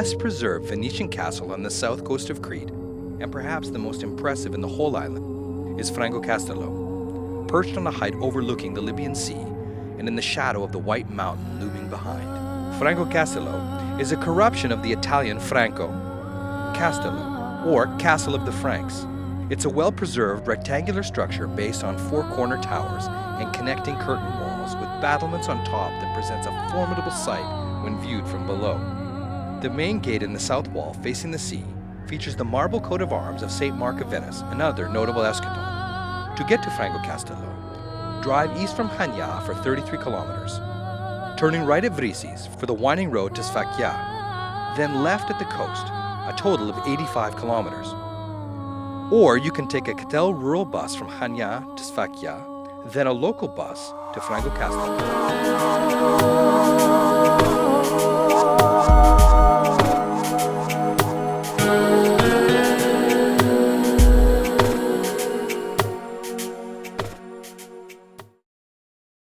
best preserved Venetian castle on the south coast of Crete, and perhaps the most impressive in the whole island, is Frangokastello, perched on a height overlooking the Libyan Sea and in the shadow of the white mountain looming behind. Frangokastello is a corruption of the Italian Franco Castello, or Castle of the Franks. It's a well-preserved rectangular structure based on four corner towers and connecting curtain walls with battlements on top that presents a formidable sight when viewed from below. The main gate in the south wall facing the sea features the marble coat of arms of Saint Mark of Venice, another notable escutcheon. To get to Fragokastello, drive east from Chania for 33 kilometers, turning right at Vrisis for the winding road to Sfakia, then left at the coast, a total of 85 kilometers. Or you can take a KTEL rural bus from Chania to Sfakia, then a local bus to Frangokastello.